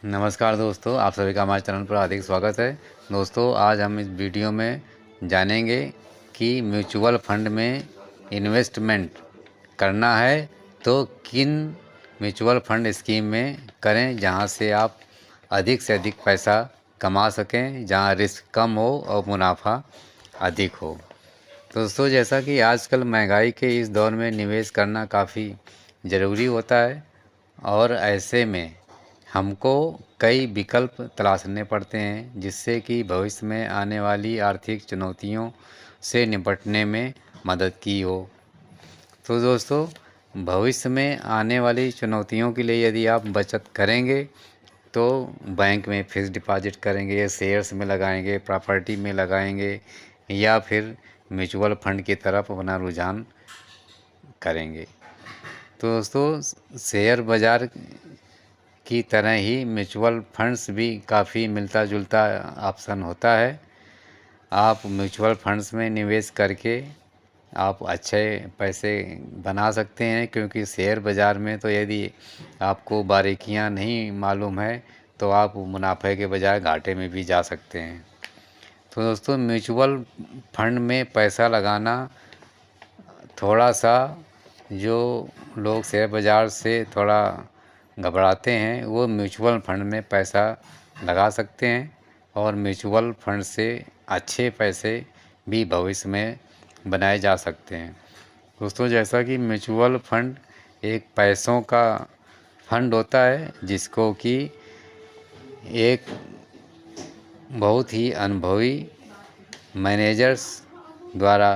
नमस्कार दोस्तों, आप सभी का हमारे चैनल पर हार्दिक स्वागत है। दोस्तों, आज हम इस वीडियो में जानेंगे कि म्यूचुअल फंड में इन्वेस्टमेंट करना है तो किन म्यूचुअल फंड स्कीम में करें जहां से आप अधिक से अधिक पैसा कमा सकें, जहां रिस्क कम हो और मुनाफा अधिक हो। तो दोस्तों, जैसा कि आजकल महंगाई के इस दौर में निवेश करना काफ़ी ज़रूरी होता है और ऐसे में हमको कई विकल्प तलाशने पड़ते हैं जिससे कि भविष्य में आने वाली आर्थिक चुनौतियों से निपटने में मदद की हो। तो दोस्तों, भविष्य में आने वाली चुनौतियों के लिए यदि आप बचत करेंगे तो बैंक में फिक्स डिपॉजिट करेंगे, शेयर्स में लगाएंगे, प्रॉपर्टी में लगाएंगे या फिर म्यूचुअल फंड की तरफ अपना रुझान करेंगे। तो दोस्तों, शेयर बाज़ार की तरह ही म्यूचुअल फंड्स भी काफ़ी मिलता जुलता ऑप्शन होता है। आप म्यूचुअल फंड्स में निवेश करके आप अच्छे पैसे बना सकते हैं, क्योंकि शेयर बाज़ार में तो यदि आपको बारीकियां नहीं मालूम है तो आप मुनाफे के बजाय घाटे में भी जा सकते हैं। तो दोस्तों, म्यूचुअल फंड में पैसा लगाना थोड़ा सा, जो लोग शेयर बाज़ार से थोड़ा घबराते हैं वो म्यूचुअल फंड में पैसा लगा सकते हैं और म्यूचुअल फंड से अच्छे पैसे भी भविष्य में बनाए जा सकते हैं। दोस्तों, जैसा कि म्यूचुअल फंड एक पैसों का फंड होता है जिसको कि एक बहुत ही अनुभवी मैनेजर्स द्वारा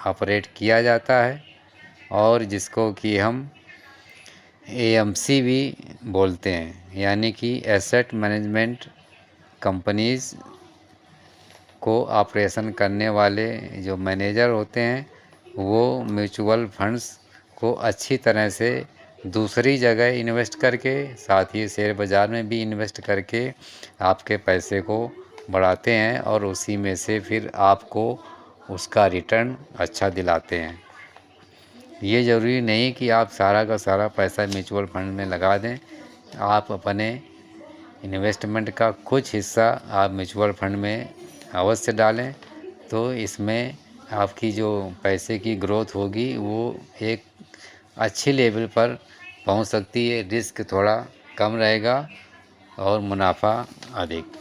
ऑपरेट किया जाता है और जिसको कि हम एएमसी भी बोलते हैं, यानी कि एसेट मैनेजमेंट कंपनीज़ को ऑपरेशन करने वाले जो मैनेजर होते हैं वो म्यूचुअल फंड्स को अच्छी तरह से दूसरी जगह इन्वेस्ट करके, साथ ही शेयर बाज़ार में भी इन्वेस्ट करके आपके पैसे को बढ़ाते हैं और उसी में से फिर आपको उसका रिटर्न अच्छा दिलाते हैं। ये ज़रूरी नहीं कि आप सारा का सारा पैसा म्यूचुअल फंड में लगा दें। आप अपने इन्वेस्टमेंट का कुछ हिस्सा आप म्यूचुअल फंड में अवश्य डालें, तो इसमें आपकी जो पैसे की ग्रोथ होगी वो एक अच्छी लेवल पर पहुंच सकती है। रिस्क थोड़ा कम रहेगा और मुनाफा अधिक।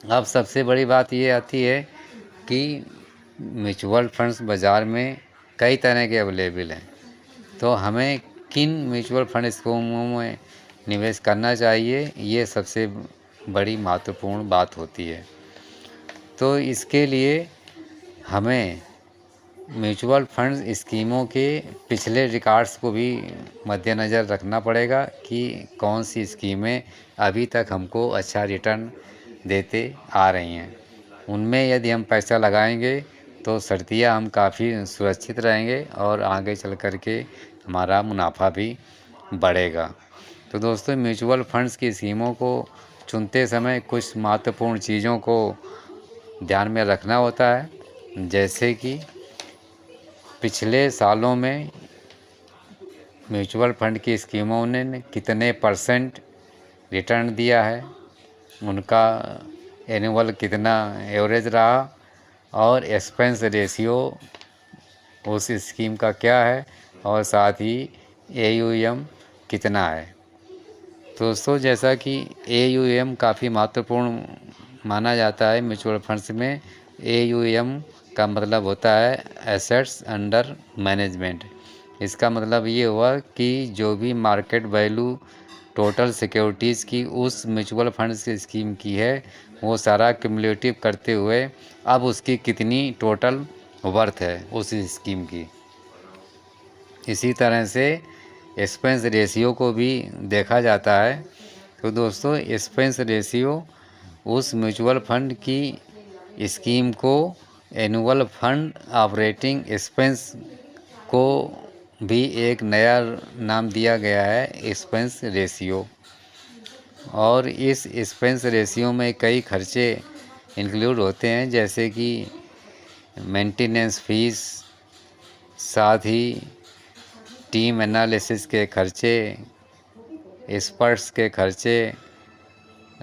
अब सबसे बड़ी बात ये आती है कि म्यूचुअल फंड्स बाज़ार में कई तरह के अवेलेबल हैं, तो हमें किन म्यूचुअल फंड स्कीमों में निवेश करना चाहिए, ये सबसे बड़ी महत्वपूर्ण बात होती है। तो इसके लिए हमें म्यूचुअल फंड स्कीमों के पिछले रिकॉर्ड्स को भी मद्देनज़र रखना पड़ेगा कि कौन सी स्कीमें अभी तक हमको अच्छा रिटर्न देते आ रही हैं। उनमें यदि हम पैसा लगाएंगे तो सर्तियाँ हम काफ़ी सुरक्षित रहेंगे और आगे चल कर के हमारा मुनाफा भी बढ़ेगा। तो दोस्तों, म्यूचुअल फंड्स की स्कीमों को चुनते समय कुछ महत्वपूर्ण चीज़ों को ध्यान में रखना होता है, जैसे कि पिछले सालों में म्यूचुअल फंड की स्कीमों ने कितने परसेंट रिटर्न दिया है, उनका एनुअल कितना एवरेज रहा और एक्सपेंस रेशियो उस स्कीम का क्या है और साथ ही एयूएम कितना है। तो दोस्तों, जैसा कि एयूएम काफ़ी महत्वपूर्ण माना जाता है म्यूचुअल फंड्स में। एयूएम का मतलब होता है एसेट्स अंडर मैनेजमेंट। इसका मतलब ये हुआ कि जो भी मार्केट वैल्यू टोटल सिक्योरिटीज़ की उस म्यूचुअल फंड्स की स्कीम की है वो सारा क्यूमुलेटिव करते हुए अब उसकी कितनी टोटल वर्थ है उस स्कीम की। इसी तरह से एक्सपेंस रेशियो को भी देखा जाता है। तो दोस्तों, एक्सपेंस रेशियो उस म्यूचुअल फंड की स्कीम को एनुअल फंड ऑपरेटिंग एक्सपेंस को भी एक नया नाम दिया गया है, एक्सपेंस रेशियो। और इस एक्सपेंस रेशियो में कई खर्चे इंक्लूड होते हैं, जैसे कि मेंटेनेंस फीस, साथ ही टीम एनालिसिस के खर्चे, एक्सपर्ट्स के खर्चे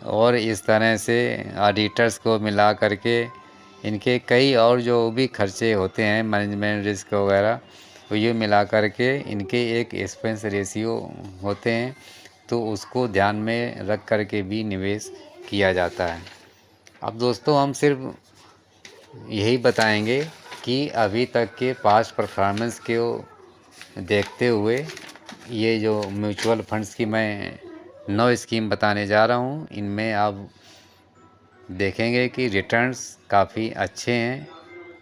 और इस तरह से ऑडिटर्स को मिला करके इनके कई और जो भी खर्चे होते हैं मैनेजमेंट रिस्क वगैरह, तो ये मिला करके इनके एक एक्सपेंस रेशियो होते हैं, तो उसको ध्यान में रख करके भी निवेश किया जाता है। अब दोस्तों हम सिर्फ यही बताएंगे कि अभी तक के पास्ट परफॉर्मेंस को देखते हुए ये जो म्यूचुअल फंड्स की मैं 9 स्कीम बताने जा रहा हूँ, इनमें आप देखेंगे कि रिटर्न्स काफ़ी अच्छे हैं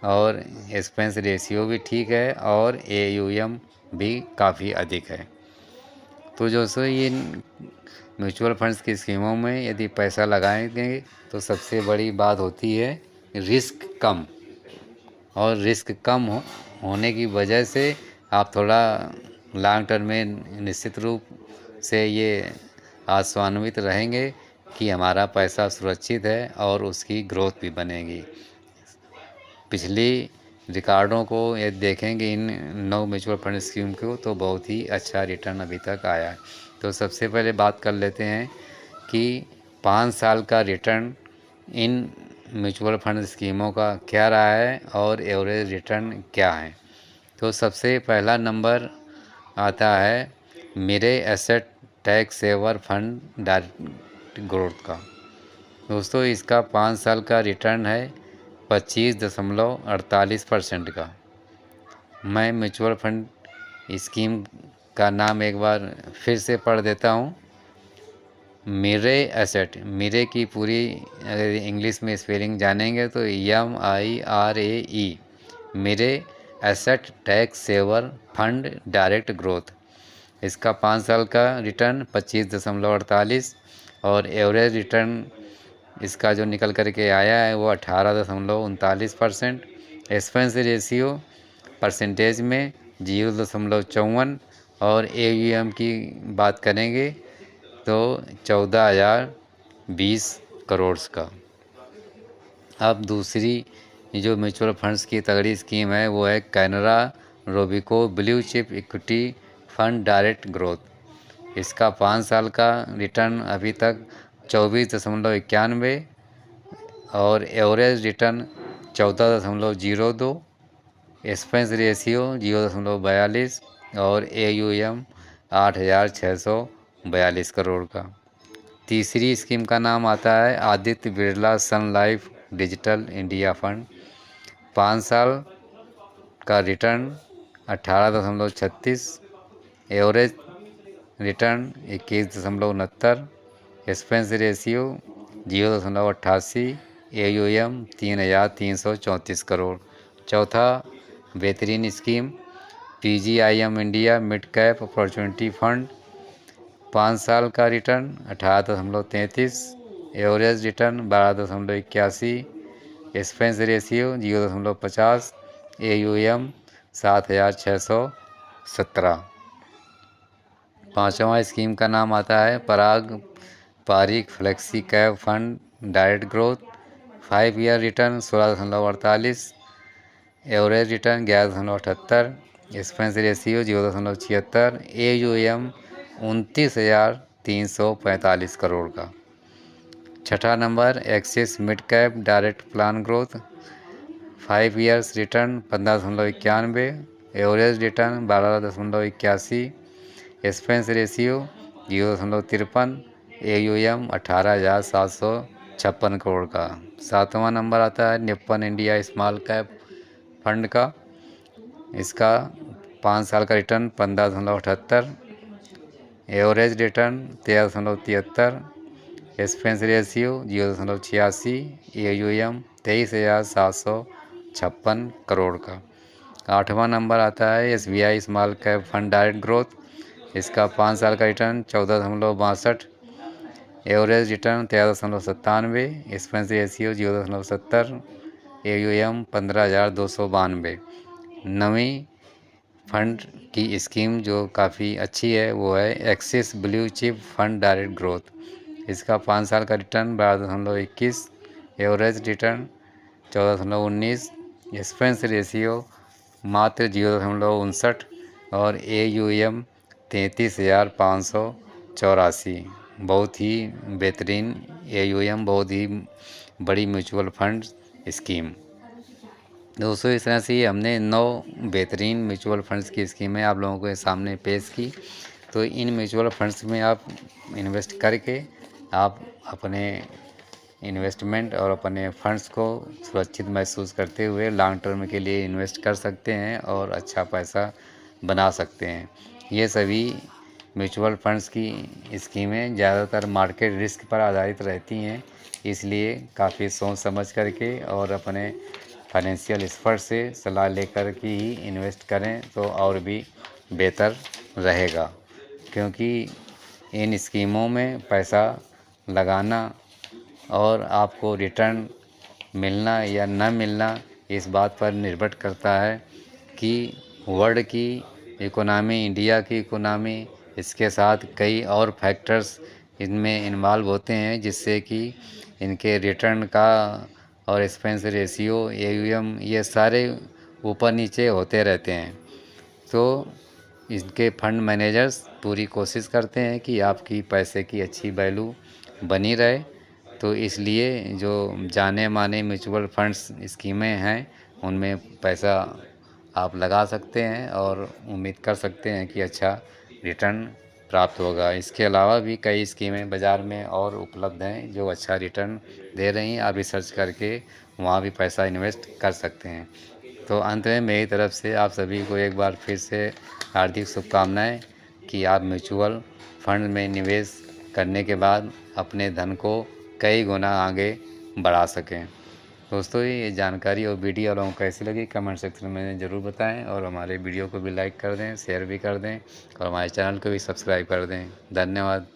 और एक्सपेंस रेशियो भी ठीक है और AUM भी काफ़ी अधिक है। तो दोस्तों ये म्यूचुअल फंड्स की स्कीमों में यदि पैसा लगाएंगे तो सबसे बड़ी बात होती है रिस्क कम, और रिस्क कम होने की वजह से आप थोड़ा लॉन्ग टर्म में निश्चित रूप से ये आशान्वित रहेंगे कि हमारा पैसा सुरक्षित है और उसकी ग्रोथ भी बनेगी। पिछली रिकॉर्डों को ये देखेंगे इन 9 म्यूचुअल फंड स्कीम को, तो बहुत ही अच्छा रिटर्न अभी तक आया है। तो सबसे पहले बात कर लेते हैं कि 5 साल का रिटर्न इन म्यूचुअल फंड स्कीमों का क्या रहा है और एवरेज रिटर्न क्या है। तो सबसे पहला नंबर आता है Mirae asset tax saver fund direct growth का। दोस्तों इसका 5 साल का रिटर्न है 25.48% का। मैं म्यूचुअल फंड स्कीम का नाम एक बार फिर से पढ़ देता हूँ। मेरे एसेट, मेरे की पूरी अगर इंग्लिश में स्पेलिंग जानेंगे तो MIRAE, Mirae asset tax saver fund direct growth. इसका 5 साल का रिटर्न 25.48 और एवरेज रिटर्न इसका जो निकल करके आया है वो 18.39%। एक्सपेंस रेशियो परसेंटेज में 0.54 और AUM की बात करेंगे तो 14,020 करोड़ का। अब दूसरी जो म्यूचुअल फंड्स की तगड़ी स्कीम है वो है Canara Robeco blue chip equity fund direct growth. इसका 5 साल का रिटर्न अभी तक 24.91 और एवरेज रिटर्न 14.02, एक्सपेंस रेशियो 0.42 और AUM 8,642 करोड़ का। तीसरी स्कीम का नाम आता है Aditya Birla Sun Life digital India fund. 5 साल का return 18.36, average return 21.69, expense ratio 0.88, AUM 3,334 crore. चौथा बेहतरीन स्कीम PGIM India mid cap opportunity fund. 5 साल का return 18.33, average return 12.81, expense ratio 0.50, AUM 7,617। पाँचवा स्कीम का नाम आता है Parag Parikh flexi cap fund direct growth. 5 year return 16.48, average return 11.78, expense ratio 0.76, AUM 29,345 crore का। छठा number axis mid cap direct plan growth. 5 years return 15.91, average return 12.81, expense ratio 0.53, AUM 18,756 crore का। सातवां नंबर आता है Nippon India small cap fund का। इसका 5 साल का return 15.78, average return 13.73, expense ratio 0.86, AUM 23,756 crore का। आठवां नंबर आता है SBI small cap fund direct growth. इसका 5 साल का return 14.62, average return 13.97, expense ratio 0.70, AUM 15,292। नवीं फंड की स्कीम जो काफ़ी अच्छी है वो है axis blue chip fund direct growth. इसका 5 साल का return 12.21, average return 14.19, expense ratio मात्र 0.59 और AUM 33,500 84 बहुत ही बेहतरीन AUM, बहुत ही बड़ी म्यूचुअल फंड स्कीम। दोस्तों, इस तरह से हमने 9 बेहतरीन म्यूचुअल फंड्स की स्कीमें आप लोगों के सामने पेश की। तो इन म्यूचुअल फंड्स में आप इन्वेस्ट करके आप अपने इन्वेस्टमेंट और अपने फंड्स को सुरक्षित महसूस करते हुए लॉन्ग टर्म के लिए इन्वेस्ट कर सकते हैं और अच्छा पैसा बना सकते हैं। ये सभी म्यूचुअल फंड्स की स्कीमें ज़्यादातर मार्केट रिस्क पर आधारित रहती हैं, इसलिए काफ़ी सोच समझ करके और अपने फाइनेंशियल एक्सपर्ट से सलाह लेकर के ही इन्वेस्ट करें तो और भी बेहतर रहेगा, क्योंकि इन स्कीमों में पैसा लगाना और आपको रिटर्न मिलना या न मिलना इस बात पर निर्भर करता है कि वर्ल्ड की इकोनॉमी, इंडिया की इकोनॉमी, इसके साथ कई और फैक्टर्स इनमें इन्वॉल्व होते हैं, जिससे कि इनके रिटर्न का और एक्सपेंस रेशियो, AUM, ये सारे ऊपर नीचे होते रहते हैं। तो इनके फंड मैनेजर्स पूरी कोशिश करते हैं कि आपकी पैसे की अच्छी वैल्यू बनी रहे। तो इसलिए जो जाने माने म्यूचुअल फंड्स स्कीमें हैं उनमें पैसा आप लगा सकते हैं और उम्मीद कर सकते हैं कि अच्छा रिटर्न प्राप्त होगा। इसके अलावा भी कई स्कीमें बाज़ार में और उपलब्ध हैं जो अच्छा रिटर्न दे रही हैं। आप रिसर्च करके वहाँ भी पैसा इन्वेस्ट कर सकते हैं। तो अंत में मेरी तरफ से आप सभी को एक बार फिर से हार्दिक शुभकामनाएं कि आप म्यूचुअल फंड में निवेश करने के बाद अपने धन को कई गुना आगे बढ़ा सकें। दोस्तों, ये जानकारी और वीडियो आप लोगों को कैसी लगी कमेंट सेक्शन में ज़रूर बताएं और हमारे वीडियो को भी लाइक कर दें, शेयर भी कर दें और हमारे चैनल को भी सब्सक्राइब कर दें। धन्यवाद।